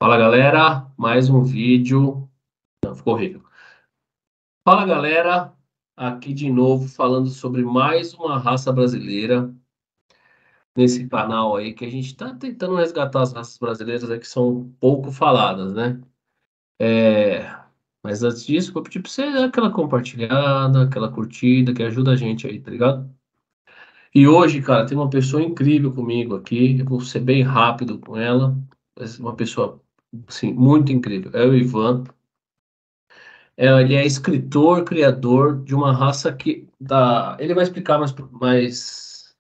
Fala galera, mais um vídeo. Não, ficou horrível. Fala galera, aqui de novo falando sobre mais uma raça brasileira nesse canal aí que a gente está tentando resgatar as raças brasileiras aí que são pouco faladas, né? Mas antes disso, vou pedir pra você dar aquela compartilhada, aquela curtida que ajuda a gente aí, tá ligado? E hoje, cara, tem uma pessoa incrível comigo aqui. Eu vou ser bem rápido com ela. Mas uma pessoa, assim, muito incrível. É o Ivan. Ele é escritor, criador de uma raça que dá. Ele vai explicar mais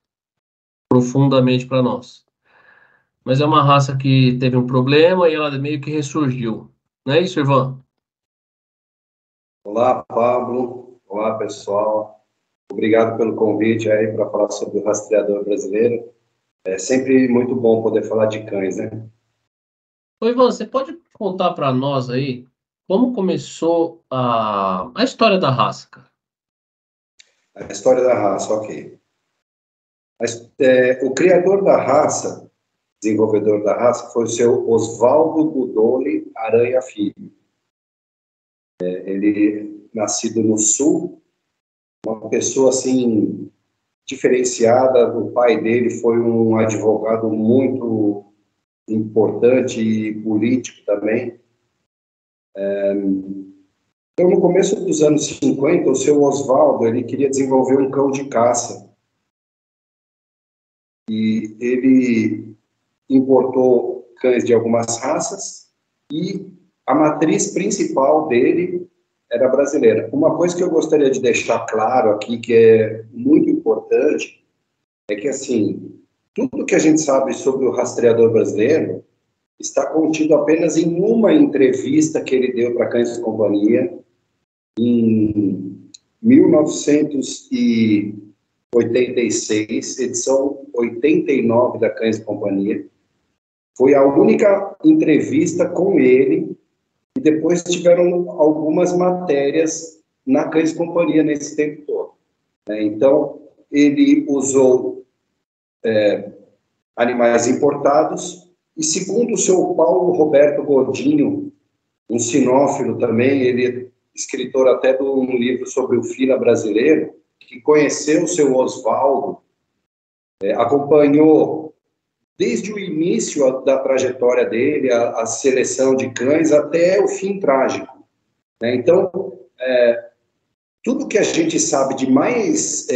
profundamente para nós. Mas é uma raça que teve um problema e ela meio que ressurgiu. Não é isso, Ivan? Olá, Pablo. Olá, pessoal. Obrigado pelo convite aí para falar sobre o rastreador brasileiro. É sempre muito bom poder falar de cães, né? Ô, Ivan, você pode contar para nós aí como começou a história da raça, cara? A história da raça, ok. O criador da raça, desenvolvedor da raça, foi o seu Oswaldo Budoli Aranha Filho. Ele, nascido no Sul, uma pessoa assim diferenciada. O pai dele foi um advogado muito importante e político também. Então, no começo dos anos 50, o seu Oswaldo, ele queria desenvolver um cão de caça. E ele importou cães de algumas raças e a matriz principal dele era brasileira. Uma coisa que eu gostaria de deixar claro aqui, que é muito importante, é que, assim, tudo que a gente sabe sobre o rastreador brasileiro está contido apenas em uma entrevista que ele deu para Cães de Companhia, em 1986, edição 89 da Cães de Companhia. Foi a única entrevista com ele, e depois tiveram algumas matérias na Cães de Companhia nesse tempo todo. Então, ele usou animais importados, e segundo o seu Paulo Roberto Godinho, um sinófilo também, ele é escritor até de um livro sobre o fila brasileiro, que conheceu o seu Oswaldo, acompanhou desde o início da trajetória dele, a seleção de cães, até o fim trágico. Então, tudo que a gente sabe de mais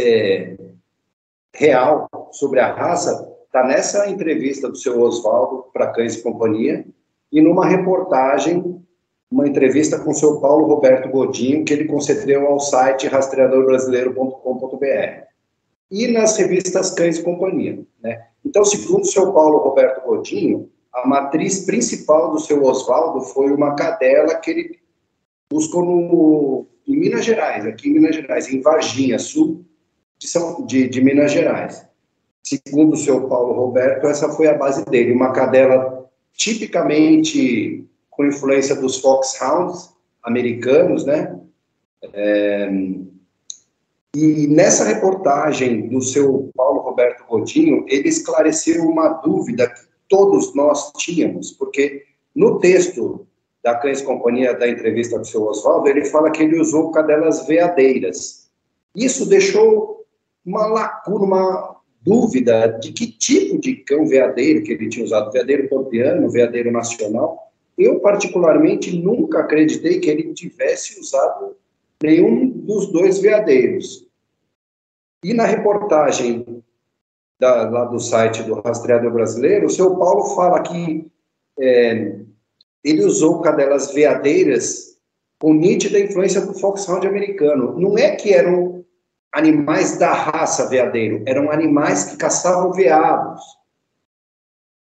real sobre a raça está nessa entrevista do seu Oswaldo para Cães de Companhia e numa reportagem, uma entrevista com o seu Paulo Roberto Godinho, que ele concedeu ao site rastreadorbrasileiro.com.br e nas revistas Cães de Companhia, né? Então, segundo o seu Paulo Roberto Godinho, a matriz principal do seu Oswaldo foi uma cadela que ele buscou em Minas Gerais, aqui em Minas Gerais, em Varginha, sul de Minas Gerais. Segundo o seu Paulo Roberto, essa foi a base dele, uma cadela tipicamente com influência dos foxhounds americanos, né? E nessa reportagem do seu Paulo Roberto Godinho, ele esclareceu uma dúvida que todos nós tínhamos, porque no texto da Cães Companhia, da entrevista do seu Oswaldo, ele fala que ele usou cadelas veadeiras. Isso deixou uma lacuna, uma dúvida de que tipo de cão veadeiro que ele tinha usado, veadeiro pampeano, veadeiro nacional. Eu, particularmente, nunca acreditei que ele tivesse usado nenhum dos dois veadeiros. E na reportagem lá do site do Rastreador Brasileiro, o seu Paulo fala que ele usou cadelas veadeiras com nítida influência do foxhound americano. Não é que eram animais da raça veadeiro, eram animais que caçavam veados,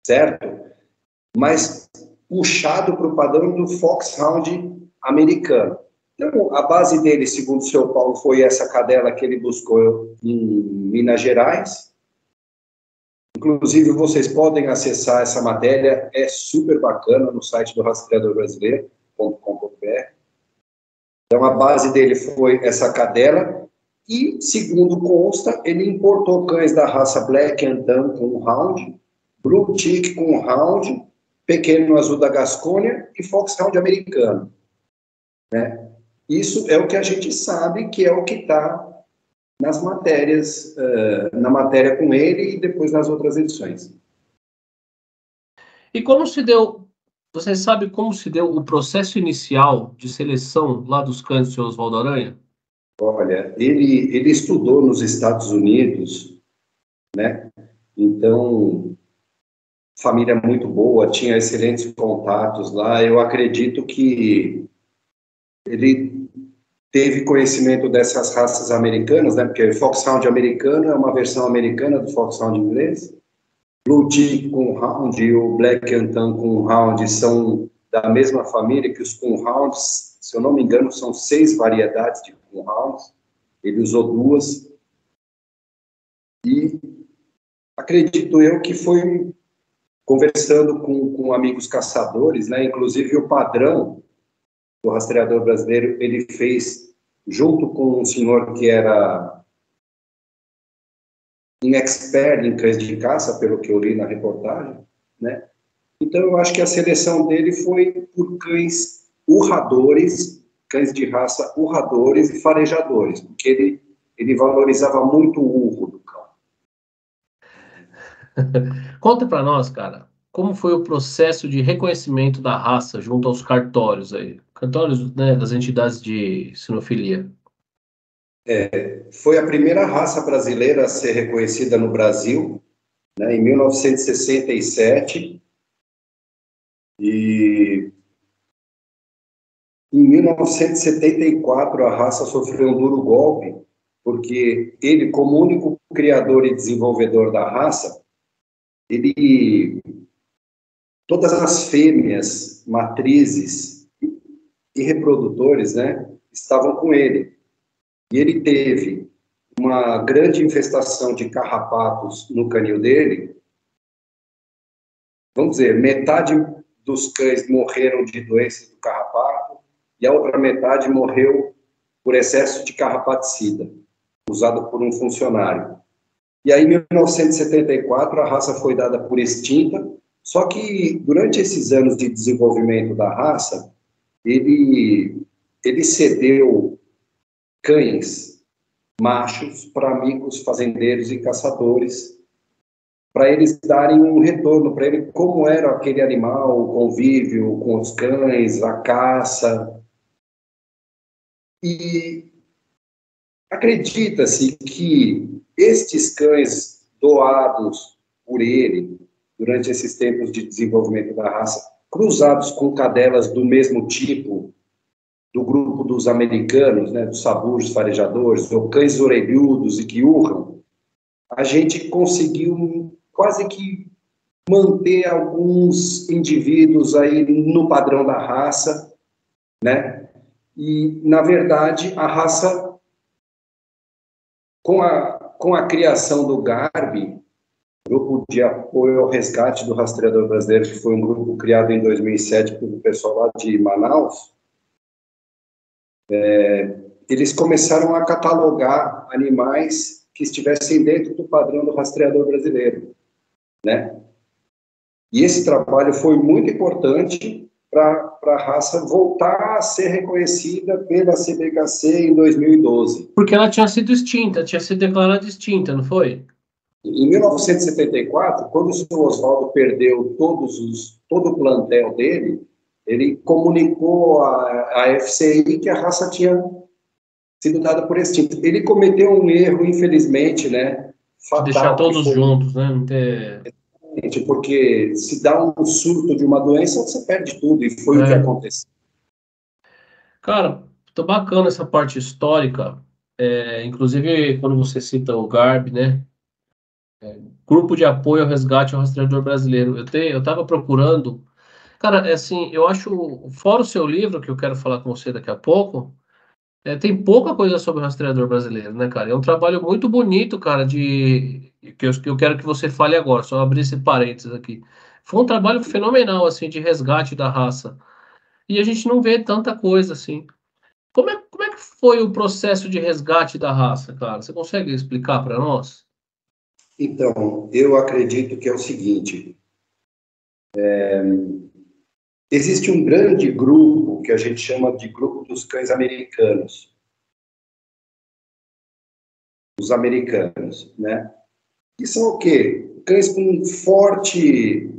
certo? Mas puxado para o padrão do foxhound americano. Então, a base dele, segundo o seu Paulo, foi essa cadela que ele buscou em Minas Gerais. Inclusive, vocês podem acessar essa matéria, é super bacana, no site do rastreadorbrasileiro.com.br. Então, a base dele foi essa cadela, e, segundo consta, ele importou cães da raça Black and Tan com Hound, Blue Tick com Hound, pequeno azul da Gascônia e Foxhound americano, né? Isso é o que a gente sabe que é o que está nas matérias, na matéria com ele e depois nas outras edições. E como se deu, você sabe como se deu o processo inicial de seleção lá dos cães do seu Oswaldo Aranha? Olha, ele estudou nos Estados Unidos, né? Então, família muito boa, tinha excelentes contatos lá. Eu acredito que ele teve conhecimento dessas raças americanas, né? Porque Foxhound americano é uma versão americana do Foxhound inglês. Blue Tick com Hound e o Black Antan com Hound são da mesma família que os Coonhounds. Se eu não me engano, são 6 variedades de Coonhounds. Ele usou 2. E acredito eu que foi conversando com amigos caçadores, né? Inclusive o padrão do rastreador brasileiro, ele fez junto com um senhor que era um expert em cães de caça, pelo que eu li na reportagem, né? Então eu acho que a seleção dele foi por cães urradores, cães de raça urradores e farejadores, porque ele valorizava muito o urro do cão. Conta para nós, cara, como foi o processo de reconhecimento da raça junto aos cartórios aí? Cartórios, né, das entidades de sinofilia. Foi a primeira raça brasileira a ser reconhecida no Brasil, né, em 1967, e em 1974 a raça sofreu um duro golpe, porque ele, como único criador e desenvolvedor da raça, todas as fêmeas, matrizes e reprodutores, né, estavam com ele. E ele teve uma grande infestação de carrapatos no canil dele. Vamos dizer, metade dos cães morreram de doenças do carrapato e a outra metade morreu por excesso de carrapaticida, usado por um funcionário. E aí, em 1974, a raça foi dada por extinta, só que durante esses anos de desenvolvimento da raça, ele cedeu cães machos para amigos fazendeiros e caçadores, para eles darem um retorno para ele, como era aquele animal, o convívio com os cães, a caça. E acredita-se que estes cães doados por ele, durante esses tempos de desenvolvimento da raça, cruzados com cadelas do mesmo tipo, do grupo dos americanos, né, dos sabujos farejadores, ou cães orelhudos e que urram, a gente conseguiu quase que manter alguns indivíduos aí no padrão da raça, né? E, na verdade, a raça, com a criação do GARB, Grupo de Apoio ao Resgate do Rastreador Brasileiro, que foi um grupo criado em 2007 pelo pessoal lá de Manaus, eles começaram a catalogar animais que estivessem dentro do padrão do rastreador brasileiro, né? E esse trabalho foi muito importante para a raça voltar a ser reconhecida pela CBKC em 2012. Porque ela tinha sido extinta, tinha sido declarada extinta, não foi? Em 1974, quando o senhor Oswaldo perdeu todo o plantel dele, ele comunicou à FCI que a raça tinha sido dada por extinta. Ele cometeu um erro, infelizmente, né, De deixar fatal, que todos foi juntos, né? Não ter... porque se dá um surto de uma doença, você perde tudo, e foi o que aconteceu. Cara, tô bacana essa parte histórica. Inclusive, quando você cita o GARB, né? Grupo de Apoio ao Resgate ao Rastreador Brasileiro. Eu tava procurando. Cara, assim, eu acho, fora o seu livro, que eu quero falar com você daqui a pouco, tem pouca coisa sobre o rastreador brasileiro, né, cara? É um trabalho muito bonito, cara, que eu quero que você fale agora, só abrir esse parênteses aqui. Foi um trabalho fenomenal, assim, de resgate da raça. E a gente não vê tanta coisa, assim. Como é que foi o processo de resgate da raça, cara? Você consegue explicar para nós? Então, eu acredito que é o seguinte, Existe um grande grupo que a gente chama de grupo dos cães americanos. Os americanos, né? Que são o quê? Cães com forte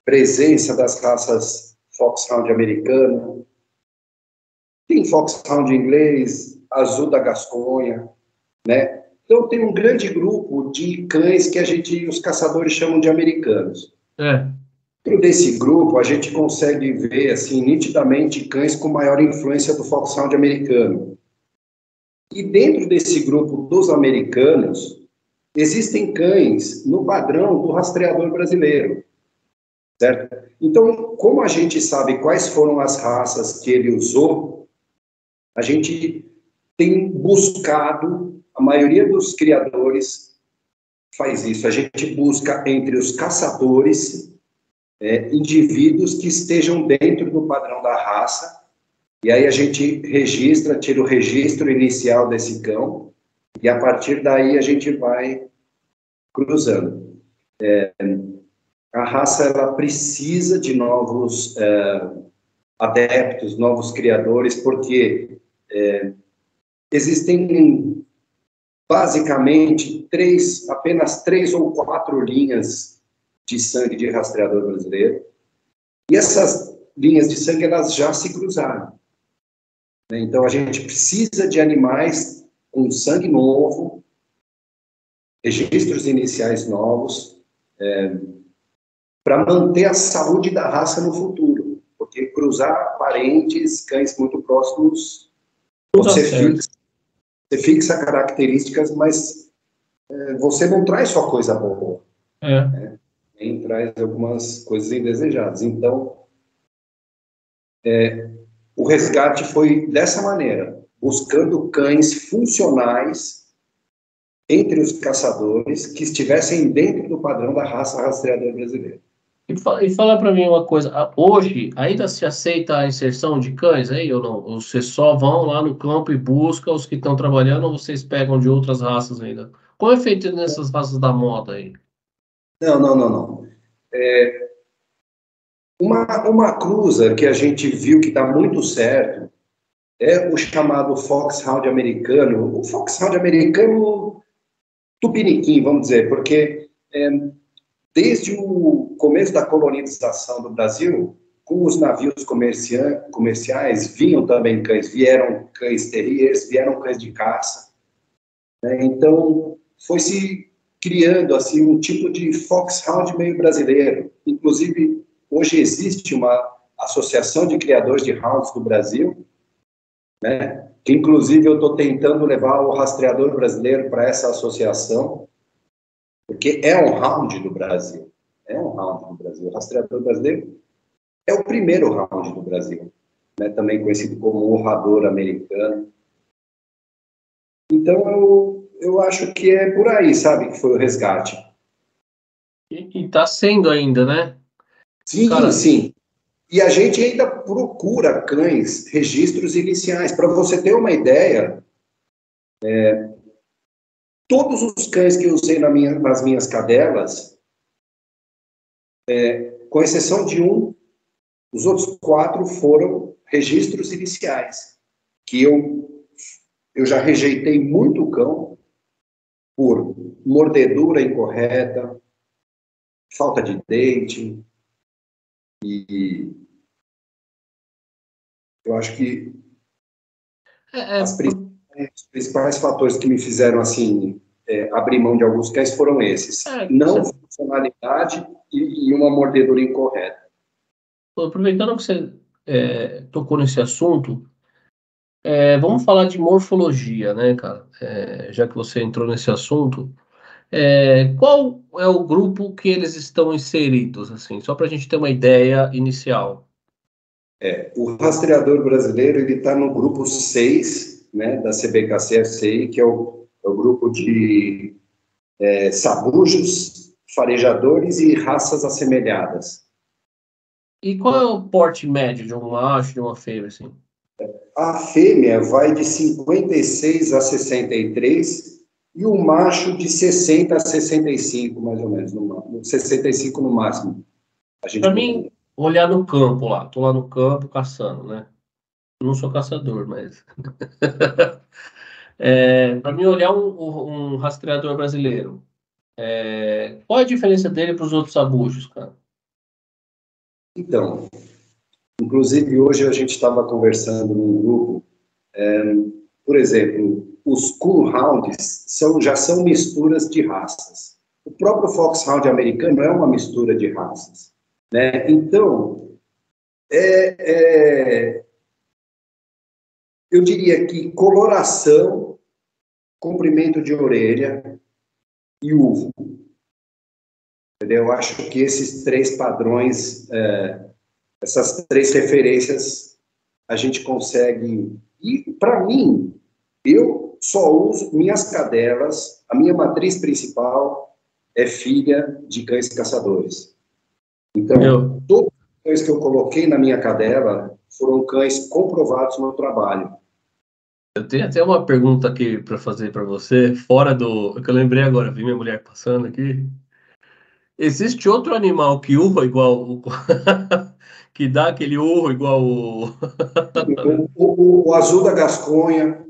presença das raças Foxhound americano, tem Foxhound inglês, Azul da Gasconha, né? Então tem um grande grupo de cães que os caçadores chamam de americanos. Dentro desse grupo, a gente consegue ver, assim, nitidamente cães com maior influência do Foxhound americano. E dentro desse grupo dos americanos, existem cães no padrão do rastreador brasileiro, certo? Então, como a gente sabe quais foram as raças que ele usou, a gente tem buscado, a maioria dos criadores faz isso, a gente busca entre os caçadores indivíduos que estejam dentro do padrão da raça, e aí a gente registra, tira o registro inicial desse cão, e a partir daí a gente vai cruzando. A raça, ela precisa de novos adeptos, novos criadores, porque existem basicamente apenas 3 ou 4 linhas de sangue de rastreador brasileiro, e essas linhas de sangue, elas já se cruzaram. Então, a gente precisa de animais com sangue novo, registros iniciais novos, para manter a saúde da raça no futuro, porque cruzar parentes, cães muito próximos, você fixa características, mas você não traz só coisa boa, né? Nem traz algumas coisas indesejadas. Então, o resgate foi dessa maneira, buscando cães funcionais entre os caçadores que estivessem dentro do padrão da raça rastreador brasileira. E fala para mim uma coisa, hoje ainda se aceita a inserção de cães aí ou não? Ou vocês só vão lá no campo e buscam os que estão trabalhando ou vocês pegam de outras raças ainda? Qual é feito nessas raças da moda aí? Não. Uma cruza que a gente viu que dá muito certo é o chamado Foxhound americano. O Foxhound americano tupiniquim, vamos dizer, porque desde o começo da colonização do Brasil, com os navios comerciais, vinham também cães, vieram cães terriers, vieram cães de caça, né? Então, foi se criando assim um tipo de Foxhound meio brasileiro. Inclusive, hoje existe uma associação de criadores de hounds do Brasil, né? Que inclusive eu estou tentando levar o rastreador brasileiro para essa associação, porque é um round do Brasil. É um round do Brasil. O rastreador brasileiro é o primeiro round do Brasil, né? Também conhecido como honrador americano. Então, eu acho que é por aí, sabe, que foi o resgate. E tá sendo ainda, né? Sim, Cara, sim. E a gente ainda procura cães, registros iniciais. Para você ter uma ideia, todos os cães que eu usei nas minhas cadelas, com exceção de um, os outros 4 foram registros iniciais, que eu já rejeitei muito cão por mordedura incorreta, falta de dente, e eu acho que os principais fatores que me fizeram assim abrir mão de alguns cães foram esses: não funcionalidade e uma mordedura incorreta. aproveitando que você tocou nesse assunto, vamos falar de morfologia, né, cara? Já que você entrou nesse assunto, qual é o grupo que eles estão inseridos, assim, só para a gente ter uma ideia inicial? O rastreador brasileiro ele está no grupo 6, né, da CBKC-FCI, que é o grupo de sabujos, farejadores e raças assemelhadas. E qual é o porte médio de um macho, de uma fêmea, assim? A fêmea vai de 56 a 63 e o macho de 60 a 65, mais ou menos, 65 no máximo. A gente Para mim, olhar no campo lá, tô lá no campo caçando, né? Eu não sou caçador, mas para mim olhar um rastreador brasileiro, qual é a diferença dele para os outros abujos, cara? Então, inclusive hoje a gente estava conversando num grupo, por exemplo, os coolhounds já são misturas de raças. O próprio foxhound americano é uma mistura de raças, né? Então, eu diria que coloração, comprimento de orelha e uvo. Entendeu? Eu acho que esses três padrões, essas três referências, a gente consegue. E, para mim, eu só uso minhas cadelas, a minha matriz principal é filha de cães caçadores. Então, Meu, todos os cães que eu coloquei na minha cadela foram cães comprovados no trabalho. eu tenho até uma pergunta aqui para fazer para você, fora do. Que eu lembrei agora, vi minha mulher passando aqui. Existe outro animal que urra igual o. que dá aquele urro igual o. O azul da Gasconha,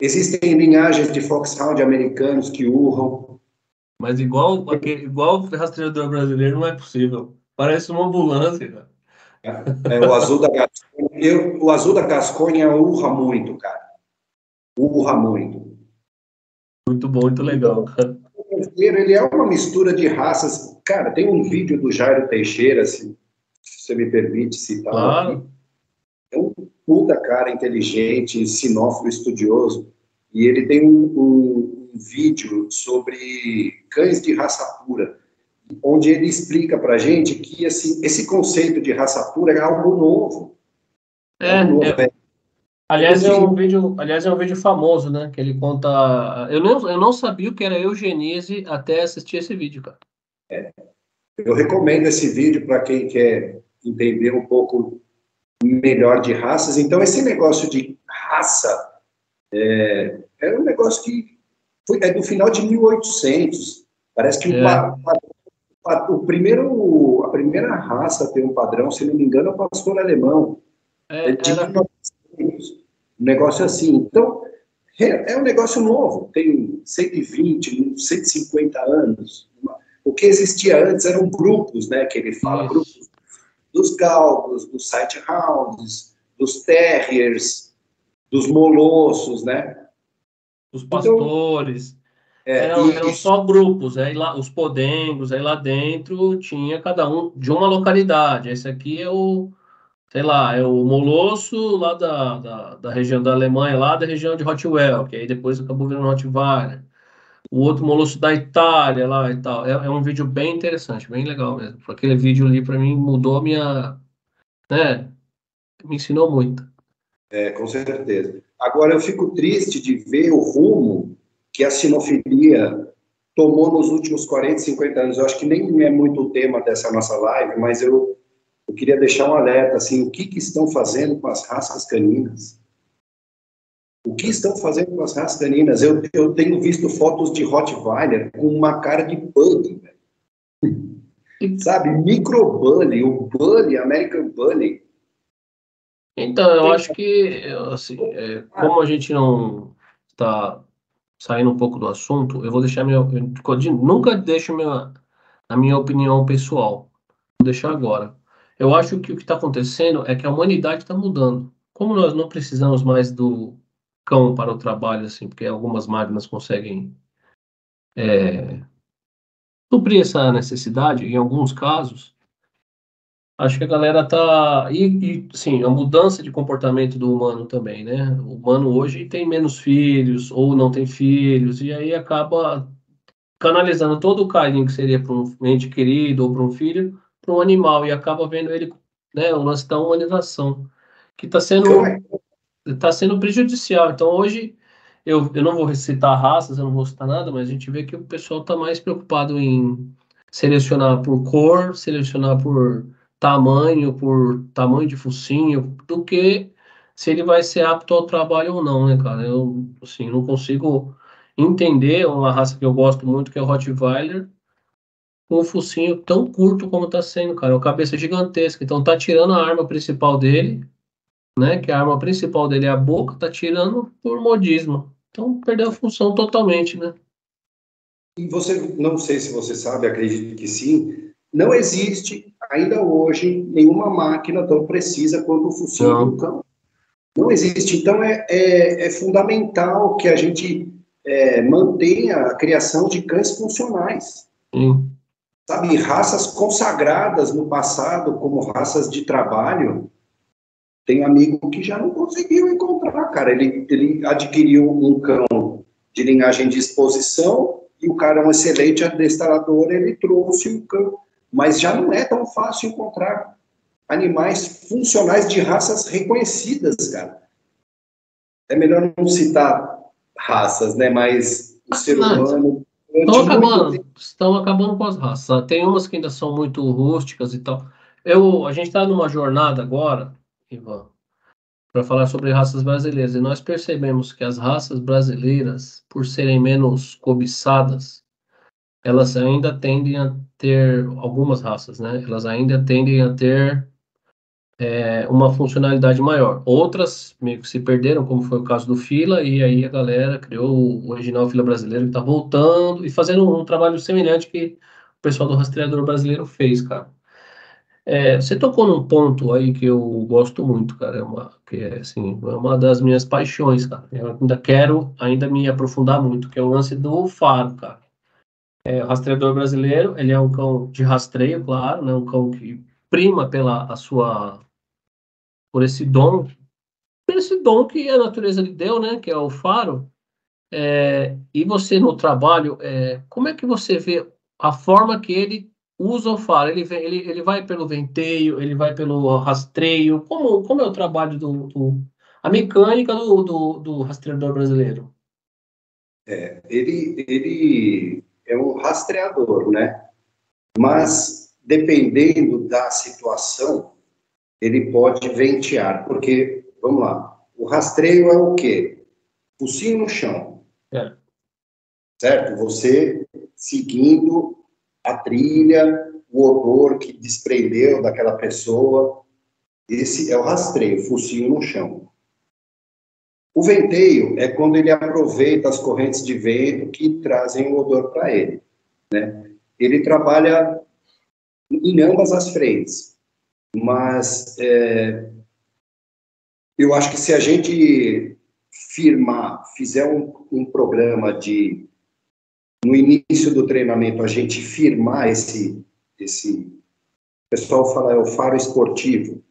existem linhagens de foxhound americanos que urram. Mas igual o rastreador brasileiro não é possível. Parece uma ambulância, cara. O azul da Gasconha, o azul da Gasconha urra muito, cara. Urra muito. Muito bom, muito legal, Então, cara. o brasileiro, ele é uma mistura de raças. Cara, tem um vídeo do Jairo Teixeira, se você me permite citá-lo aqui. Claro. É um puta cara inteligente, sinófilo estudioso. E ele tem um vídeo sobre cães de raça pura, onde ele explica pra gente que assim, esse conceito de raça pura é algo novo. É algo novo. É, No fim, aliás, é um vídeo famoso, né? Que ele conta. Eu não sabia o que era eugenese até assistir esse vídeo, cara. eu recomendo esse vídeo para quem quer entender um pouco melhor de raças. Então, esse negócio de raça é um negócio que é do final de 1800. Parece que É, a primeira raça a ter um padrão, se não me engano, é o pastor alemão. É de era. 1900. Um negócio assim. Então, é um negócio novo. Tem 120, 150 anos. O que existia antes eram grupos, né? Que ele fala, Isso. grupos dos galgos, dos sighthounds, dos terriers, dos molossos, né? Os Então, pastores. Eram isso. só grupos, aí lá, os podengos, aí lá dentro tinha cada um de uma localidade. Esse aqui é o, sei lá, é o Molosso lá da região da Alemanha, lá da região de Rottweil, que aí depois acabou virando Rottweiler. O outro Molosso da Itália lá e tal. É um vídeo bem interessante, bem legal mesmo. Aquele vídeo ali para mim mudou a minha, né, me ensinou muito. Com certeza. Agora, eu fico triste de ver o rumo que a sinofilia tomou nos últimos 40, 50 anos. Eu acho que nem é muito o tema dessa nossa live, mas eu queria deixar um alerta, assim, o que, que estão fazendo com as raças caninas? O que estão fazendo com as raças caninas? Eu tenho visto fotos de Rottweiler com uma cara de Bully, velho. Sabe? Micro-Bully, o Bully, American Bully. Então, eu Tem... acho que, assim, como a gente não está saindo um pouco do assunto, eu vou deixar nunca deixo a minha opinião pessoal. Vou deixar agora. Eu acho que o que está acontecendo é que a humanidade está mudando. Como nós não precisamos mais do cão para o trabalho, assim, porque algumas máquinas conseguem suprir essa necessidade, em alguns casos, acho que a galera tá. Sim, a mudança de comportamento do humano também, né? O humano hoje tem menos filhos, ou não tem filhos, e aí acaba canalizando todo o carinho que seria para um ente querido ou para um filho para um animal e acaba vendo ele, né, o lance da humanização, que Cão é... tá sendo prejudicial. Então hoje eu não vou citar raças, eu não vou citar nada, mas a gente vê que o pessoal está mais preocupado em selecionar por cor, selecionar por tamanho de focinho, do que se ele vai ser apto ao trabalho ou não, né, cara? Eu, assim, não consigo entender uma raça que eu gosto muito, que é o Rottweiler, com o focinho tão curto como tá sendo, cara. Uma cabeça gigantesca. Então tá tirando a arma principal dele, né? Que a arma principal dele é a boca, tá tirando por modismo. Então perdeu a função totalmente, né? E você, não sei se você sabe, acredito que sim, não existe ainda hoje nenhuma máquina tão precisa quanto o focinho de um Não, cão. Não existe. Então, é fundamental que a gente mantenha a criação de cães funcionais. sim. Sabe, raças consagradas no passado como raças de trabalho, tem amigo que já não conseguiu encontrar, cara. Ele adquiriu um cão de linhagem de exposição e o cara é um excelente adestrador, ele trouxe o cão. Mas já não é tão fácil encontrar animais funcionais de raças reconhecidas, cara. É melhor não citar raças, né? Mas o ser Não, humano, durante muito tempo. estão acabando com as raças. Tem umas que ainda são muito rústicas e tal. A gente está numa jornada agora, Ivan, para falar sobre raças brasileiras. E nós percebemos que as raças brasileiras, por serem menos cobiçadas, elas ainda tendem a ter, algumas raças, né? Elas ainda tendem a ter uma funcionalidade maior. Outras meio que se perderam, como foi o caso do Fila, e aí a galera criou o original Fila brasileiro, que está voltando e fazendo um trabalho semelhante que o pessoal do rastreador brasileiro fez, cara. Você tocou num ponto aí que eu gosto muito, cara, que é, assim, é uma das minhas paixões, cara. Eu ainda quero ainda me aprofundar muito, que é o lance do faro, cara. O rastreador brasileiro, ele é um cão de rastreio, claro, né? Um cão que prima por esse dom que a natureza lhe deu, né? Que é o faro. E você no trabalho, como é que você vê a forma que ele usa o faro? Ele vai pelo venteio, ele vai pelo rastreio. Como é o trabalho a mecânica do rastreador brasileiro? Ele é um rastreador, né? Mas, dependendo da situação, ele pode ventear, porque, vamos lá, o rastreio é o quê? Focinho no chão, É. certo? Você seguindo a trilha, o odor que desprendeu daquela pessoa, esse é o rastreio, focinho no chão. O venteio é quando ele aproveita as correntes de vento que trazem o odor para ele. Ele trabalha em ambas as frentes, mas eu acho que se a gente fizer um programa no início do treinamento, a gente firmar o pessoal fala, é o faro esportivo,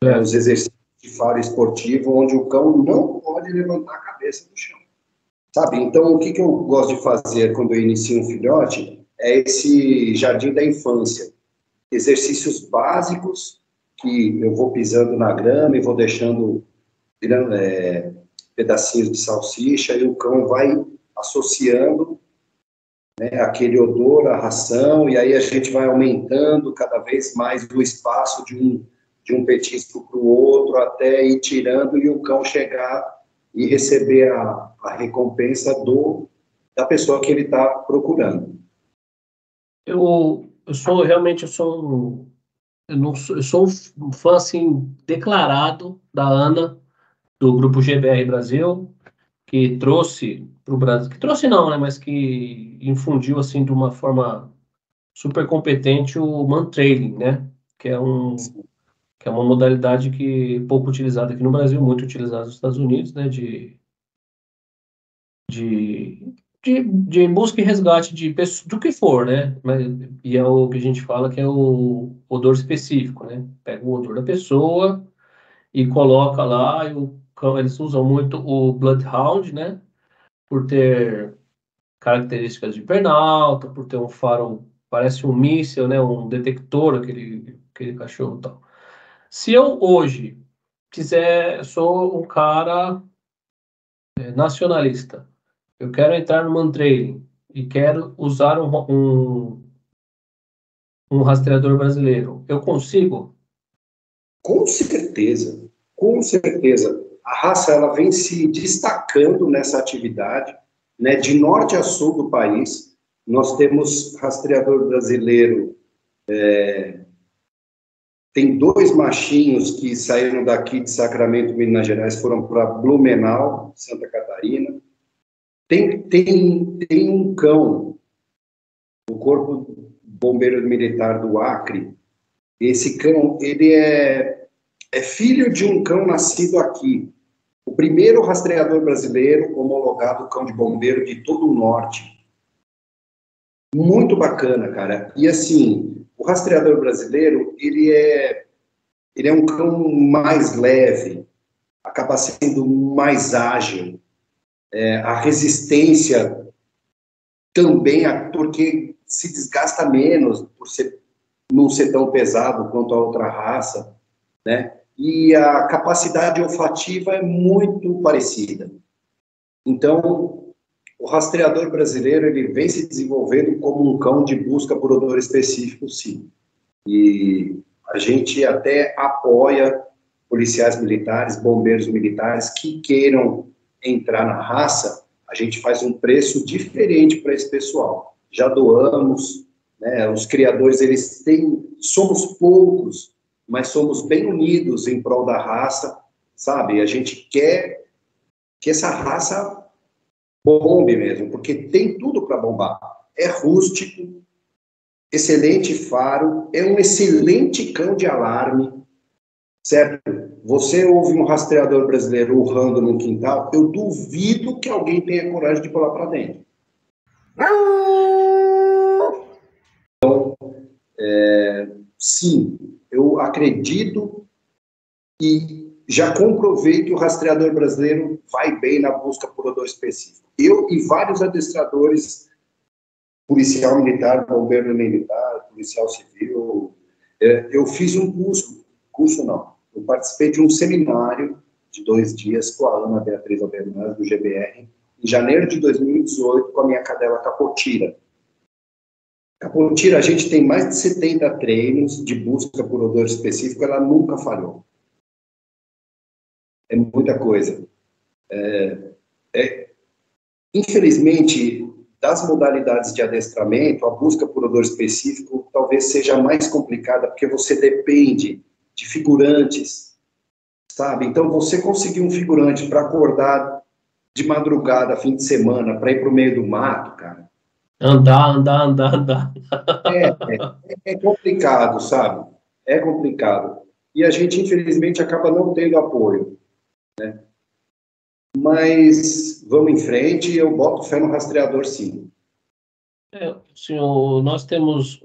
né, É. os exercícios de faro esportivo, onde o cão não pode levantar a cabeça do chão, sabe? Então, o que eu gosto de fazer quando eu inicio um filhote é esse jardim da infância, exercícios básicos que eu vou pisando na grama e vou deixando pedacinhos de salsicha e o cão vai associando, né, aquele odor à ração, e aí a gente vai aumentando cada vez mais o espaço de um petisco para o outro, até ir tirando e o cão chegar e receber a recompensa da pessoa que ele está procurando. Eu sou realmente, eu não sou, eu sou um fã assim declarado da Ana, do grupo GBR Brasil, que trouxe para o Brasil, que trouxe não, né, mas que infundiu assim de uma forma super competente o mantrailing, né, que é que é uma modalidade que é pouco utilizada aqui no Brasil, muito utilizada nos Estados Unidos, né, de, de busca e resgate do que for, né, e é o que a gente fala que é o odor específico, né, pega o odor da pessoa e coloca lá, eles usam muito o Bloodhound, né, por ter características de pernalta, por ter um faro, parece um míssil, né? Um detector, aquele cachorro e tal. Se eu hoje sou um cara nacionalista, eu quero entrar no Mantrailing e quero usar um rastreador brasileiro, eu consigo? Com certeza, com certeza. A raça ela vem se destacando nessa atividade. né, de norte a sul do país. Nós temos rastreador brasileiro, tem 2 machinhos que saíram daqui de Sacramento, Minas Gerais, foram para Blumenau, Santa Catarina. Tem um cão, o Corpo Bombeiro Militar do Acre. Esse cão, ele é filho de um cão nascido aqui. O primeiro rastreador brasileiro homologado cão de bombeiro de todo o norte. Muito bacana, cara. E assim, o rastreador brasileiro, ele é um cão mais leve, acaba sendo mais ágil. A resistência também, porque se desgasta menos por não ser tão pesado quanto a outra raça, né? E a capacidade olfativa é muito parecida. Então, o rastreador brasileiro, ele vem se desenvolvendo como um cão de busca por odor específico, sim. E a gente até apoia policiais militares, bombeiros militares que queiram entrar na raça. A gente faz um preço diferente para esse pessoal. Já doamos, né? Os criadores, somos poucos, mas somos bem unidos em prol da raça, sabe? A gente quer que essa raça bombe mesmo, porque tem tudo para bombar. É rústico, excelente faro, é um excelente cão de alarme, certo? Você ouve um rastreador brasileiro urrando no quintal, eu duvido que alguém tenha coragem de pular para dentro. Sim, eu acredito e já comprovei que o rastreador brasileiro vai bem na busca por odor específico. Eu e vários adestradores, policial militar, bombeiro militar, policial civil, eu fiz um curso não, eu participei de um seminário de 2 dias com a Ana Beatriz Albernaz, do GBR, em janeiro de 2018, com a minha cadela Capotira. Capotira, a gente tem mais de 70 treinos de busca por odor específico, ela nunca falhou. É muita coisa. Infelizmente, das modalidades de adestramento, a busca por odor específico talvez seja mais complicada, porque você depende de figurantes, sabe? Então, você conseguir um figurante para acordar de madrugada, fim de semana, para ir para o meio do mato, cara, Andar. é complicado, sabe? É complicado. E a gente, infelizmente, acaba não tendo apoio, né? Mas vamos em frente, eu boto fé no rastreador, sim. Senhor, nós temos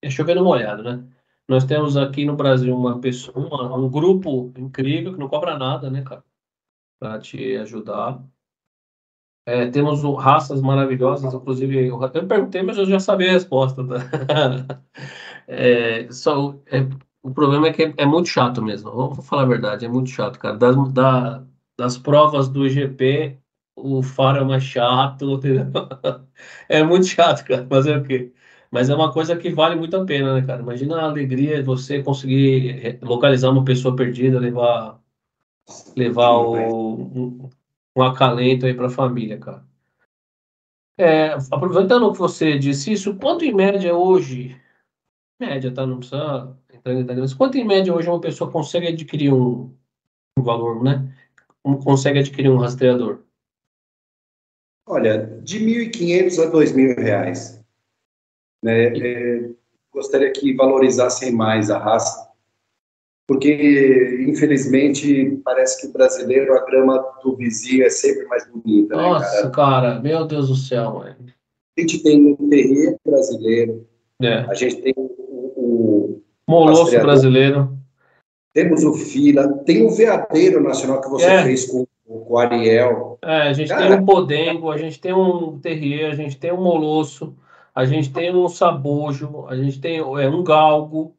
é chovendo molhado, né? Nós temos aqui no Brasil uma pessoa, um grupo incrível que não cobra nada, né, cara, para te ajudar. Temos raças maravilhosas, inclusive eu até perguntei, mas eu já sabia a resposta, tá? O problema é que é muito chato mesmo. Vou falar a verdade, é muito chato, cara. Das provas do IGP, o faro é mais chato, entendeu? É muito chato, cara. Fazer o quê? Mas é uma coisa que vale muito a pena, né, cara? Imagina a alegria de você conseguir localizar uma pessoa perdida, levar Demais. um acalento aí para a família, cara. Aproveitando que você disse isso, quanto em média hoje, média, tá? Não precisa entrar em detalhes, mas quanto em média hoje uma pessoa consegue adquirir um valor, né? Consegue adquirir um rastreador? Olha, de 1.500 a R$ 2.000, né? E- Gostaria que valorizassem mais a raça, porque, infelizmente, parece que o brasileiro, a grama do vizinho é sempre mais bonita, né, Nossa, cara? cara, meu Deus do céu, mano. A gente tem o terreiro brasileiro, É. a gente tem o Molosso rastreador, brasileiro. temos o fila, tem o veadeiro nacional que você É, fez com o Ariel. a gente tem Cara, um podengo, a gente tem um terrier, a gente tem um molosso, a gente tem um sabujo, a gente tem um galgo.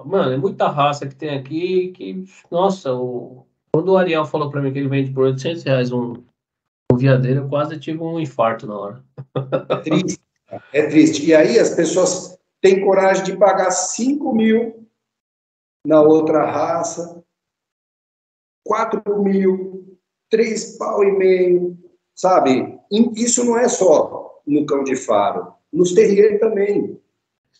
Mano, é muita raça que tem aqui que, nossa, quando o Ariel falou pra mim que ele vende por R$ 800 um viadeiro, eu quase tive um infarto na hora. é triste, cara, é triste. E aí as pessoas têm coragem de pagar 5.000 na outra raça, 4.000, 3,5 pau, sabe? E isso não é só no cão de faro, nos terrier também.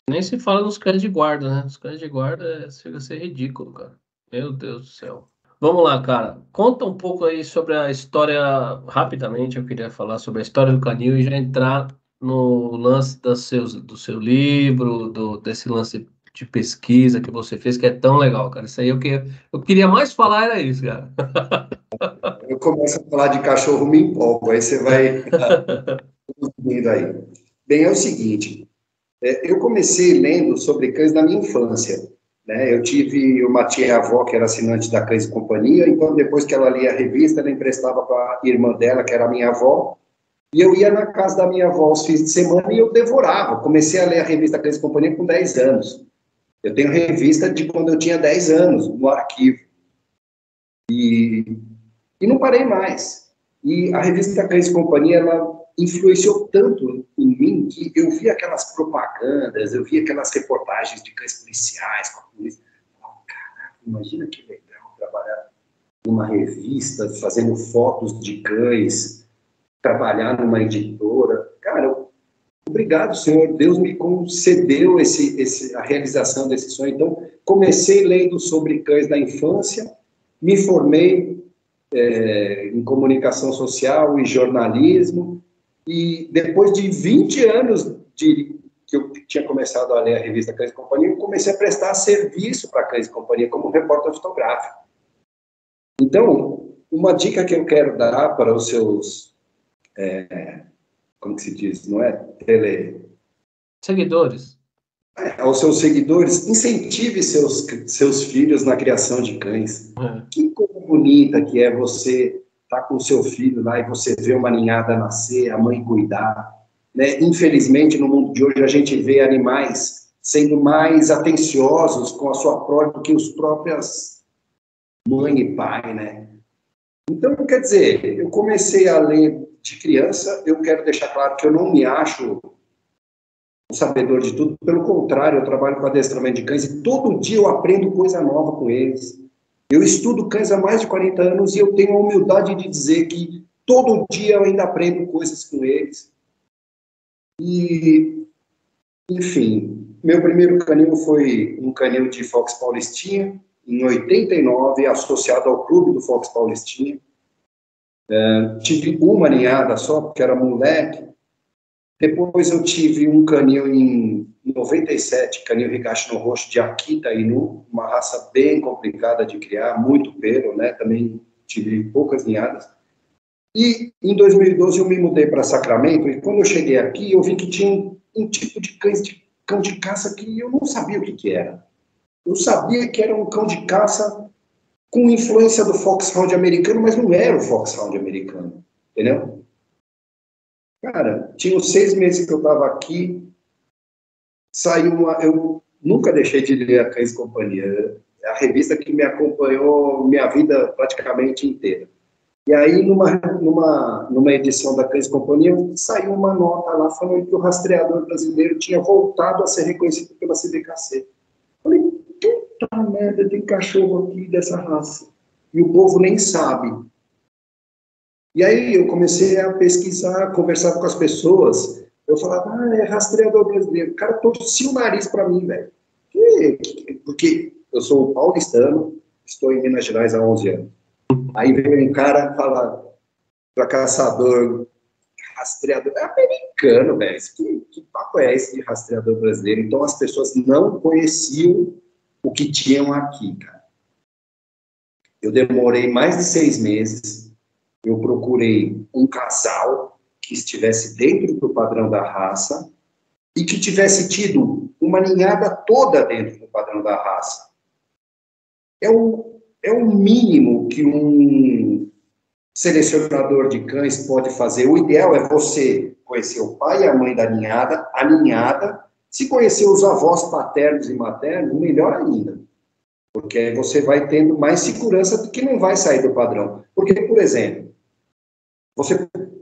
Nem se fala nos cães de guarda, né? Os cães de guarda chega a ser ridículo, cara. Meu Deus do céu. Vamos lá, cara. Conta um pouco aí sobre a história, rapidamente, eu queria falar sobre a história do canil e já entrar no lance do seu livro, desse lance de pesquisa que você fez, que é tão legal, cara. Isso aí eu queria mais falar, era isso, cara. Eu começo a falar de cachorro, me empolgo, aí você vai indo aí. Bem, é o seguinte, eu comecei lendo sobre cães na minha infância, né? Eu tive uma tia-avó que era assinante da Cães e Companhia, então depois que ela lia a revista, ela emprestava para a irmã dela, que era a minha avó, e eu ia na casa da minha avó aos fins de semana e eu devorava. Comecei a ler a revista Cães e Companhia com 10 anos. Eu tenho revista de quando eu tinha 10 anos, no arquivo. E não parei mais. E a revista Cães e Companhia, ela influenciou tanto em mim que eu vi aquelas propagandas, eu vi aquelas reportagens de cães policiais com a polícia. Caraca, imagina que legal trabalhar numa revista, fazendo fotos de cães, trabalhar numa editora. Cara, obrigado, Senhor. Deus me concedeu a realização desse sonho. Então, comecei lendo sobre cães da infância, me formei em comunicação social e jornalismo, e depois de 20 anos que eu tinha começado a ler a revista Cães e Companhia, eu comecei a prestar serviço para Cães e Companhia como repórter fotográfico. Então, uma dica que eu quero dar para os seus, como que se diz, não é? Seguidores. Aos seus seguidores, incentive seus filhos na criação de cães. Que coisa bonita que é você estar com o seu filho lá e você ver uma ninhada nascer, a mãe cuidar. Né? Infelizmente, no mundo de hoje, a gente vê animais sendo mais atenciosos com a sua prole do que os próprios mãe e pai, né? Então, quer dizer, eu comecei a ler de criança, eu quero deixar claro que eu não me acho um sabedor de tudo, pelo contrário, eu trabalho com adestramento de cães e todo dia eu aprendo coisa nova com eles. Eu estudo cães há mais de 40 anos e eu tenho a humildade de dizer que todo dia eu ainda aprendo coisas com eles. E, enfim, meu primeiro canil foi um canil de Fox Paulistinha, em 89, associado ao clube do Fox Paulistinha. Tive uma ninhada só, porque era moleque. Depois eu tive um canil em 97, canil Higashi no Roxo de Akita Inu, uma raça bem complicada de criar, muito pelo, né? Também tive poucas ninhadas. E em 2012 eu me mudei para Sacramento e quando eu cheguei aqui eu vi que tinha um tipo de cão de caça que eu não sabia o que era. Eu sabia que era um cão de caça com influência do Foxhound americano, mas não era o Foxhound americano, entendeu? Cara, tinha uns 6 meses que eu estava aqui, saiu eu nunca deixei de ler a Cães e Companhia, a revista que me acompanhou minha vida praticamente inteira. E aí, numa edição da Cães e Companhia, saiu uma nota lá falando que o rastreador brasileiro tinha voltado a ser reconhecido pela CBKC. Falei, puta merda, tem cachorro aqui dessa raça. E o povo nem sabe. E aí eu comecei a pesquisar, conversar com as pessoas. Eu falava, é rastreador brasileiro. O cara torcia o nariz para mim, velho. Porque eu sou paulistano, estou em Minas Gerais há 11 anos. Aí veio um cara falar para caçador, rastreador, é americano, velho. Que papo é esse de rastreador brasileiro? Então as pessoas não conheciam o que tinham aqui, cara. Eu demorei mais de 6 meses. Eu procurei um casal que estivesse dentro do padrão da raça e que tivesse tido uma ninhada toda dentro do padrão da raça. É o mínimo que um selecionador de cães pode fazer. O ideal é você conhecer o pai e a mãe da ninhada, a ninhada, se conhecer os avós paternos e maternos, melhor ainda. Porque aí você vai tendo mais segurança de que não vai sair do padrão. Porque, por exemplo,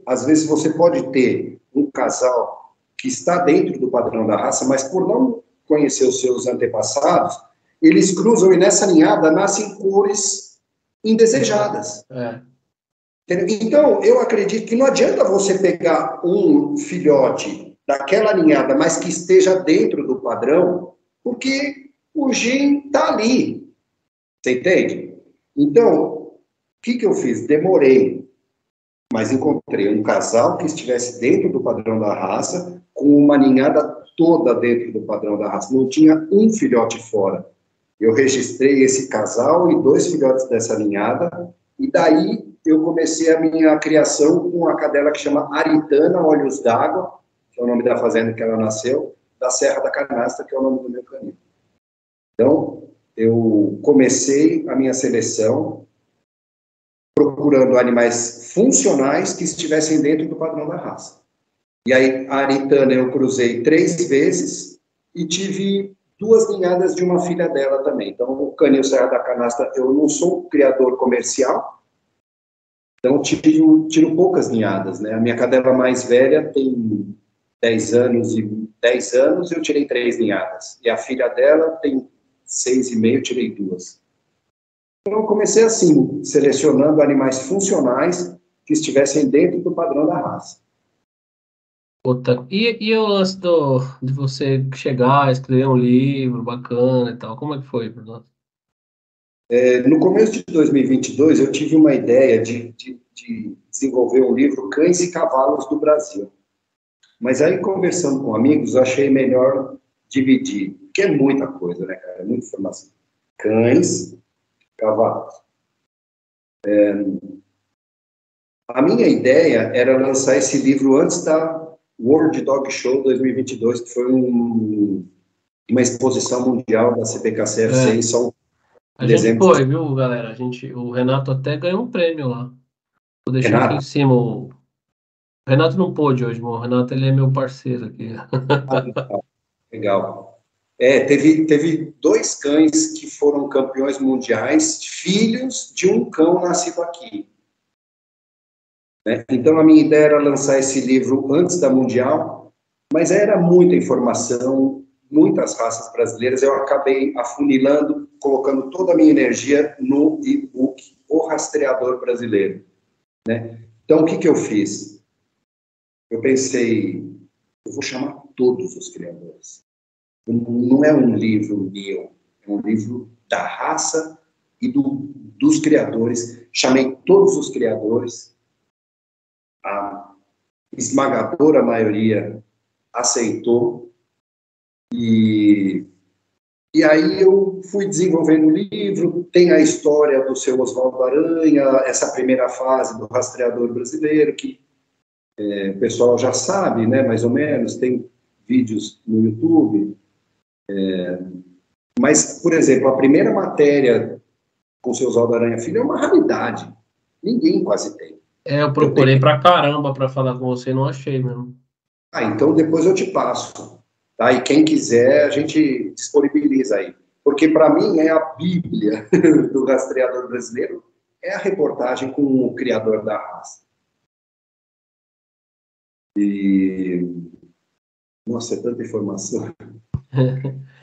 às vezes você pode ter um casal que está dentro do padrão da raça, mas por não conhecer os seus antepassados, eles cruzam e nessa ninhada nascem cores indesejadas. Então, eu acredito que não adianta você pegar um filhote daquela ninhada, mas que esteja dentro do padrão, porque o gene está ali. Você entende? Então, o que eu fiz? Demorei, mas encontrei um casal que estivesse dentro do padrão da raça, com uma ninhada toda dentro do padrão da raça. Não tinha um filhote fora. Eu registrei esse casal e 2 filhotes dessa ninhada, e daí eu comecei a minha criação com a cadela que chama Aritana Olhos d'Água, que é o nome da fazenda que ela nasceu, da Serra da Canastra, que é o nome do meu canil. Então, eu comecei a minha seleção procurando animais funcionais que estivessem dentro do padrão da raça. E aí, a Aritana eu cruzei 3 vezes e tive 2 ninhadas de uma filha dela também. Então, o canil Serra da Canastra, eu não sou um criador comercial, então tiro poucas ninhadas, né? A minha cadela mais velha tem 10 anos, eu tirei 3 ninhadas. E a filha dela tem 6,5, eu tirei 2. Então, eu comecei assim, selecionando animais funcionais que estivessem dentro do padrão da raça. Puta, e o lance de você chegar, escrever um livro bacana e tal, como é que foi, Bruno? No começo de 2022, eu tive uma ideia de desenvolver um livro Cães e Cavalos do Brasil. Mas aí, conversando com amigos, eu achei melhor dividir, porque é muita coisa, né, cara? É muita informação. Cães, cavalos. A minha ideia era lançar esse livro antes da World Dog Show 2022, que foi uma exposição mundial da CBKCFC É, em São a em gente dezembro. foi, viu, galera? O Renato até ganhou um prêmio lá. Vou deixar aqui em Renato, cima. O Renato não pôde hoje, mas o Renato ele é meu parceiro aqui. legal. Teve 2 cães que foram campeões mundiais, filhos de um cão nascido aqui. Né? Então, a minha ideia era lançar esse livro antes da Mundial, mas era muita informação, muitas raças brasileiras. Eu acabei afunilando, colocando toda a minha energia no e-book O Rastreador Brasileiro. Né? Então, o que eu fiz? Eu pensei, eu vou chamar todos os criadores. Não é um livro meu, é um livro da raça e dos criadores. Chamei todos os criadores, a esmagadora maioria aceitou, e aí eu fui desenvolvendo o livro. Tem a história do seu Oswaldo Aranha, essa primeira fase do rastreador brasileiro, que o pessoal já sabe, né, mais ou menos, tem vídeos no YouTube. Mas, por exemplo, a primeira matéria com o seu Oswaldo Aranha Filho é uma raridade. Ninguém quase tem. É, eu Eu tenho. procurei pra caramba pra falar com você e não achei mesmo. Então depois eu te passo. Tá? E quem quiser, a gente disponibiliza aí. Porque para mim é a Bíblia do rastreador brasileiro, é a reportagem com o criador da raça. E, nossa, é tanta informação.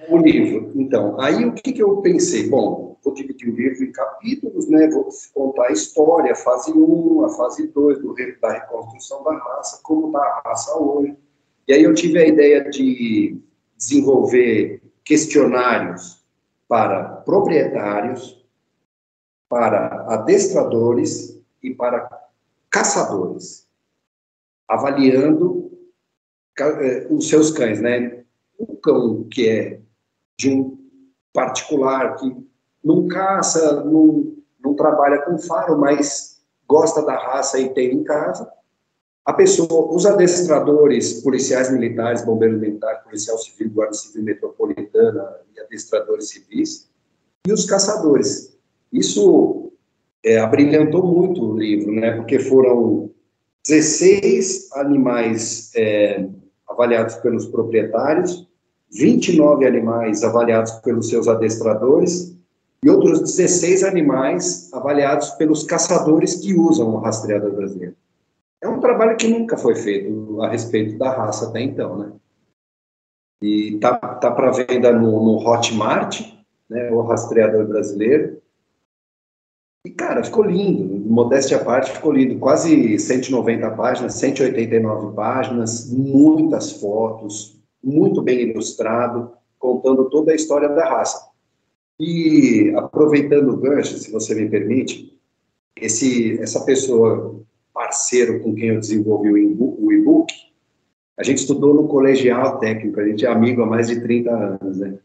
O livro, então, aí o que eu pensei? Bom, vou dividir o livro em capítulos, né? Vou contar a história, a fase 1, a fase 2 da reconstrução da raça, como está a raça hoje. E aí eu tive a ideia de desenvolver questionários para proprietários, para adestradores e para caçadores, avaliando os seus cães, né? O cão que é de um particular, que não caça, não trabalha com faro, mas gosta da raça e tem em casa. A pessoa, os adestradores, policiais militares, bombeiros militares, policial civil, guarda civil metropolitana e adestradores civis, e os caçadores. Isso abrilhantou muito o livro, né? Porque foram 16 animais avaliados pelos proprietários, 29 animais avaliados pelos seus adestradores e outros 16 animais avaliados pelos caçadores que usam o rastreador brasileiro. É um trabalho que nunca foi feito a respeito da raça até então, né? E tá para venda no Hotmart, né, o rastreador brasileiro. E, cara, ficou lindo, modéstia à parte, ficou lindo. Quase 190 páginas, 189 páginas, muitas fotos, muito bem ilustrado, contando toda a história da raça. E, aproveitando o gancho, se você me permite, essa pessoa, parceiro com quem eu desenvolvi o e-book, a gente estudou no colegial técnico, a gente é amigo há mais de 30 anos, né?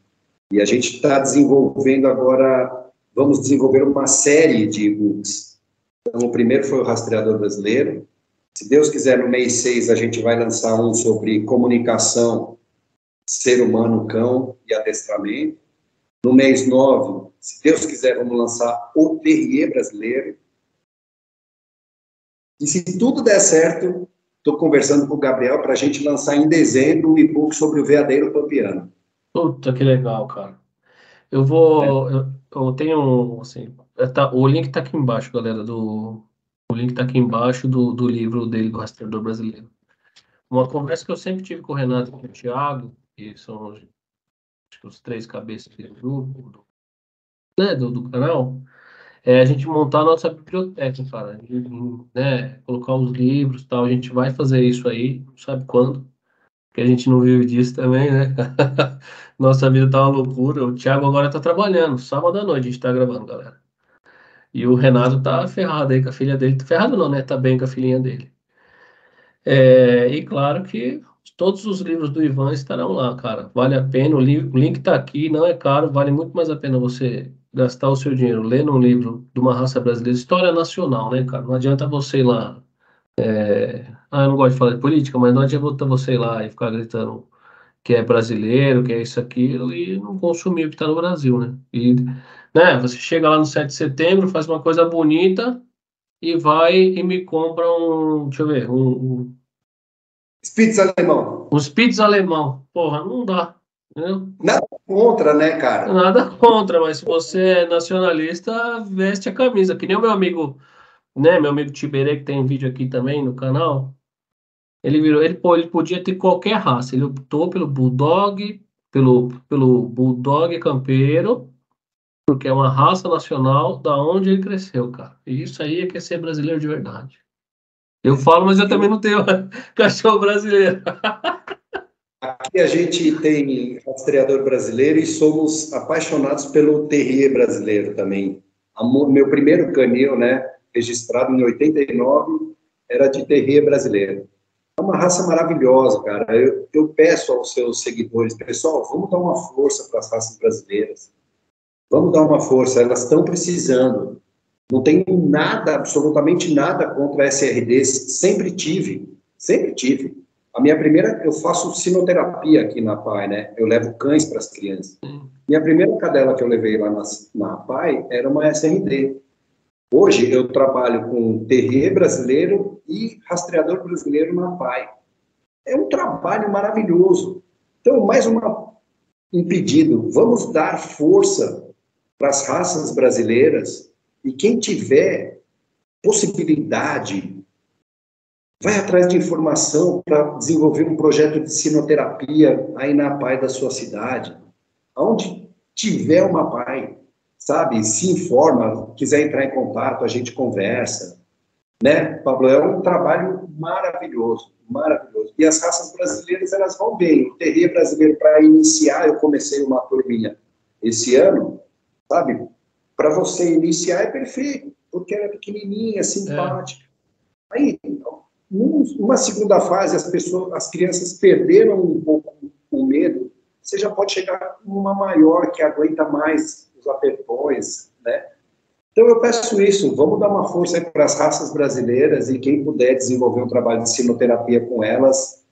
E a gente está desenvolvendo agora, vamos desenvolver uma série de e-books. Então, o primeiro foi o Rastreador Brasileiro. Se Deus quiser, no mês 6 a gente vai lançar um sobre comunicação, ser humano, cão e adestramento. No mês 9, se Deus quiser, vamos lançar o Terrier Brasileiro. E se tudo der certo, estou conversando com o Gabriel para a gente lançar em dezembro um e-book sobre o veadeiro pampiano. Puta, que legal, cara. Né? Eu tenho, assim, o link tá aqui embaixo, galera, o link tá aqui embaixo do livro dele, do Rastreador Brasileiro. Uma conversa que eu sempre tive com o Renato e com o Thiago, que são acho que os três cabeças do grupo, né, do canal, é a gente montar a nossa biblioteca, cara, né, colocar os livros e tal, a gente vai fazer isso aí, não sabe quando, porque a gente não vive disso também, né? Nossa vida tá uma loucura. O Thiago agora tá trabalhando, sábado à noite a gente tá gravando, galera. E o Renato tá ferrado aí com a filha dele. Ferrado não, né? Tá bem com a filhinha dele. E claro que todos os livros do Ivan estarão lá, cara. Vale a pena. O link tá aqui, não é caro. Vale muito mais a pena você gastar o seu dinheiro lendo um livro de uma raça brasileira, história nacional, né, cara? Não adianta você ir lá. Eu não gosto de falar de política, mas não adianta você ir lá e ficar gritando que é brasileiro, que é isso, aquilo, e não consumir o que está no Brasil, né? E, né, você chega lá no 7 de setembro, faz uma coisa bonita e vai e me compra deixa eu ver, Spitz alemão. um Spitz alemão. Porra, não dá, entendeu? Nada contra, né, cara? Nada contra, mas se você é nacionalista, veste a camisa. Que nem o meu amigo, né, meu amigo Tiberê, que tem um vídeo aqui também no canal. Ele podia ter qualquer raça. Ele optou pelo Bulldog campeiro, porque é uma raça nacional da onde ele cresceu, cara. E isso aí é que é ser brasileiro de verdade. Eu falo, mas eu também não tenho cachorro brasileiro. Aqui a gente tem rastreador brasileiro e somos apaixonados pelo terrier brasileiro também. Meu primeiro canil, né, registrado em 89, era de terrier brasileiro. É uma raça maravilhosa, cara. Eu peço aos seus seguidores, pessoal, vamos dar uma força para as raças brasileiras. Vamos dar uma força, elas estão precisando. Não tenho nada, absolutamente nada contra a SRDs, sempre tive, sempre tive. A minha primeira, eu faço sinoterapia aqui na PAI, né? Eu levo cães para as crianças. Minha primeira cadela que eu levei lá na PAI era uma SRD. Hoje eu trabalho com terrier brasileiro e rastreador brasileiro na PAI. É um trabalho maravilhoso. Então, um pedido, vamos dar força para as raças brasileiras e quem tiver possibilidade, vai atrás de informação para desenvolver um projeto de sinoterapia aí na PAI da sua cidade. Onde tiver uma PAI, sabe? Se informa, quiser entrar em contato, a gente conversa. Né, Pablo? É um trabalho maravilhoso, maravilhoso. E as raças brasileiras, elas vão bem. O terrier brasileiro, para iniciar, eu comecei uma turminha esse ano, sabe? Para você iniciar é perfeito, porque ela é pequenininha, É, simpática. Aí, numa segunda fase, as crianças perderam um pouco o medo, você já pode chegar com uma maior que aguenta mais os apertões, né? Então eu peço isso, vamos dar uma força para as raças brasileiras e quem puder desenvolver um trabalho de sinoterapia com elas,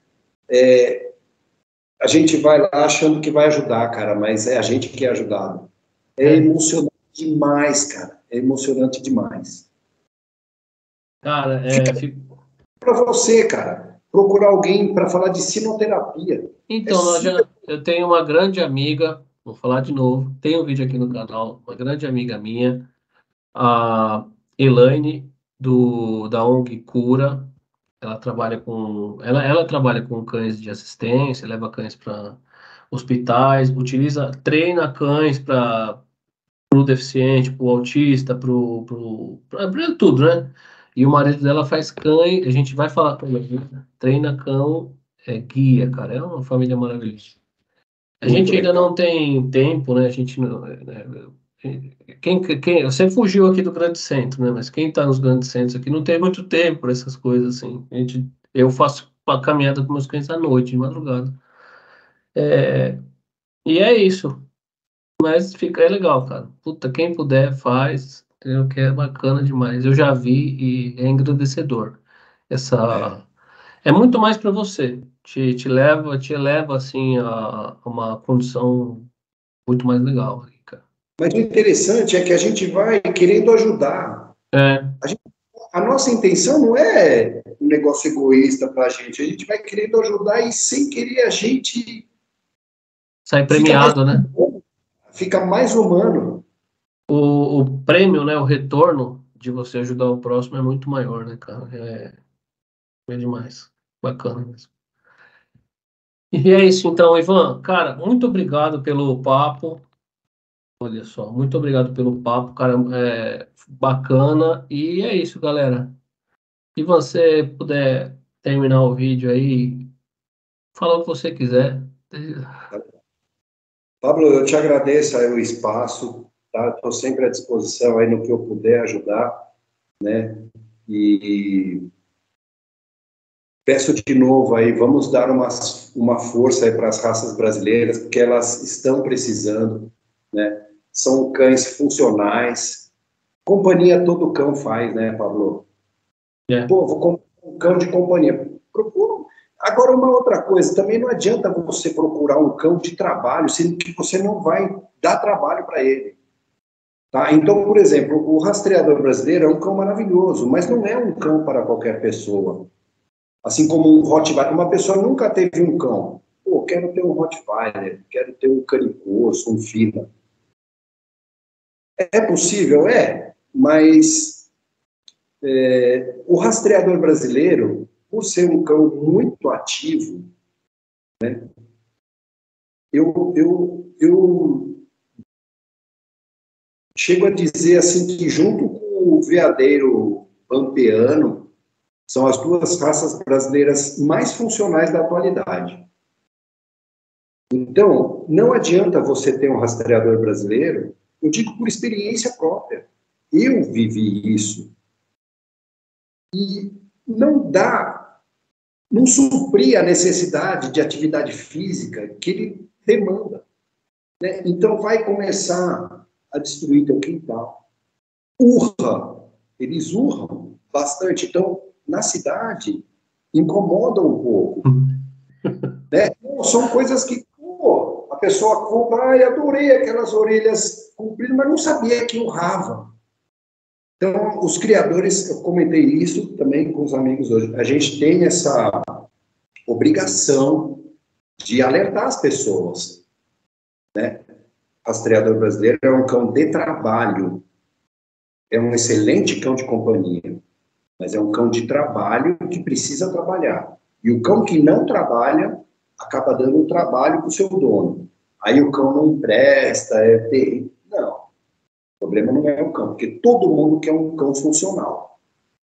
a gente vai lá achando que vai ajudar, cara, mas é a gente que é ajudado. É é. emocionante demais, cara, é emocionante demais. Cara, Para você, cara, procurar alguém para falar de sinoterapia. É então, super. eu tenho uma grande amiga, vou falar de novo, tem um vídeo aqui no canal, uma grande amiga minha, a Elaine, da ONG Cura. Ela trabalha com cães de assistência, leva cães para hospitais, treina cães para pro deficiente, pro autista, pra tudo, né? E o marido dela faz cães, a gente vai falar com ele, né? Treina cão, guia, cara, é uma família maravilhosa. A Muito gente ainda legal. não tem tempo, né? A gente não, eu sempre fugiu aqui do grande centro, né? Mas quem tá nos grandes centros aqui não tem muito tempo para essas coisas assim. Eu faço uma caminhada com meus cães à noite, de madrugada. E é isso. Mas é legal, cara. Puta, quem puder faz, entendeu? Que é bacana demais. Eu já vi e é engrandecedor. É. Essa é muito mais para você. Te eleva assim a uma condição muito mais legal, aí, cara. Mas o interessante é que a gente vai querendo ajudar. É, A, gente- a nossa intenção não é um negócio egoísta para a gente vai querendo ajudar e sem querer a gente sai fica mais premiado, né? humano, fica mais humano. O prêmio, né? O retorno de você ajudar o próximo é muito maior, né, cara? É demais. Bacana mesmo. E é isso então, Ivan. Cara, muito obrigado pelo papo. Olha só, muito obrigado pelo papo, cara. Bacana. E é isso, galera. Se você puder terminar o vídeo aí, fala o que você quiser. Pablo, eu te agradeço aí o espaço, tá? Estou sempre à disposição aí no que eu puder ajudar, né? E peço de novo aí, vamos dar uma força aí para as raças brasileiras, porque elas estão precisando, né? São cães funcionais. Companhia todo cão faz, né, Pablo? É, Pô, vou comprar um cão de companhia. Procura. Agora, uma outra coisa, também não adianta você procurar um cão de trabalho, sendo que você não vai dar trabalho para ele. Tá? Então, por exemplo, o rastreador brasileiro é um cão maravilhoso, mas não é um cão para qualquer pessoa. Assim como um Rottweiler, uma pessoa nunca teve um cão. Pô, quero ter um Rottweiler, quero ter um Canicorso, um Fila. É possível? É, mas o rastreador brasileiro, por ser um cão muito ativo, eu chego a dizer assim que junto com o veadeiro pampeano, são as duas raças brasileiras mais funcionais da atualidade. Então, não adianta você ter um rastreador brasileiro, eu digo por experiência própria. Eu vivi isso. E não dá, não suprir a necessidade de atividade física que ele demanda. Né? Então, vai começar a destruir teu quintal. Urra, eles urram bastante. Então, na cidade, incomoda um pouco. Né? São coisas que, pô, a pessoa compra, ai, adorei aquelas orelhas compridas, mas não sabia que urrava. Então, os criadores, eu comentei isso também com os amigos hoje, a gente tem essa obrigação de alertar as pessoas, né? Rastreador brasileiro é um cão de trabalho, é um excelente cão de companhia, mas é um cão de trabalho que precisa trabalhar. E o cão que não trabalha acaba dando um trabalho para o seu dono. Aí o cão não presta, é terrível. Não, o problema não é o cão, porque todo mundo quer um cão funcional.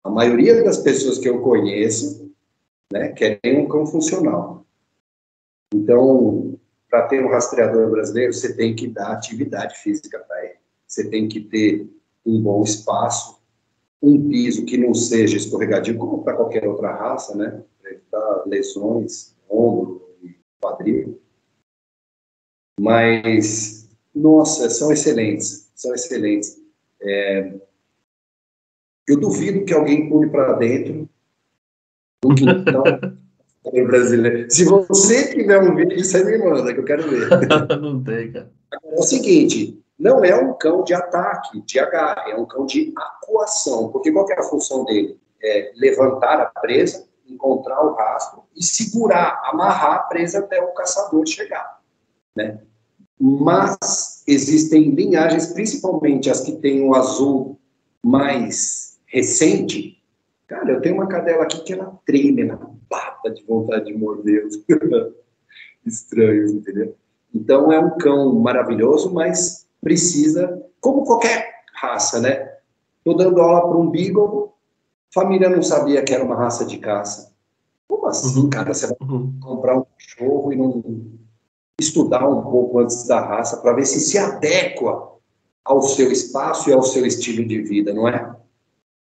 A maioria das pessoas que eu conheço, né, querem um cão funcional. Então, para ter um rastreador brasileiro, você tem que dar atividade física para ele. Você tem que ter um bom espaço, um piso que não seja escorregadio, como para qualquer outra raça, né? Para evitar lesões, ombro e quadril. Mas, nossa, são excelentes, são excelentes. Eu duvido que alguém pule para dentro do quintal brasileiro. Se você tiver um vídeo, você me manda, que eu quero ver. não tem, cara. É o seguinte, não é um cão de ataque, de agarre, é um cão de acuação, porque qual que é a função dele? É levantar a presa, encontrar o rastro e segurar, amarrar a presa até o caçador chegar, né? Mas existem linhagens, principalmente as que têm o azul mais recente. Cara, eu tenho uma cadela aqui que ela treme, ela bata de vontade de morder os estranhos, entendeu? Então é um cão maravilhoso, mas precisa como qualquer raça, né? Tô dando aula para um Beagle, família não sabia que era uma raça de caça. Como assim, cara? Você vai comprar um cachorro e não estudar um pouco antes da raça para ver se adequa ao seu espaço e ao seu estilo de vida, não é?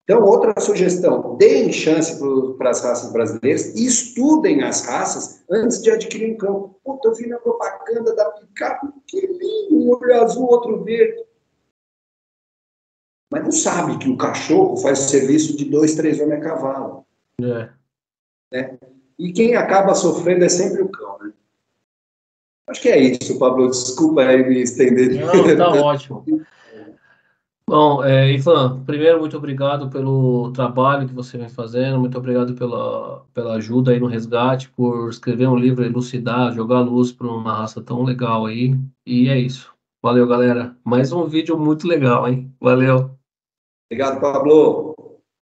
Então, outra sugestão, deem chance para as raças brasileiras e estudem as raças antes de adquirir um cão. Puta, eu vi na propaganda da picape, que lindo, um olho azul, outro verde. Mas não sabe que o cachorro faz o serviço de 2, 3 homens a cavalo. É. Né? E quem acaba sofrendo é sempre o cão, né? Acho que é isso, Pablo. Desculpa aí me estender. Não, tá ótimo. Bom, Ivan, primeiro, muito obrigado pelo trabalho que você vem fazendo, muito obrigado pela ajuda aí no resgate, por escrever um livro, elucidar, jogar luz para uma raça tão legal aí. E é isso. Valeu, galera. Mais um vídeo muito legal, hein? Valeu. Obrigado, Pablo.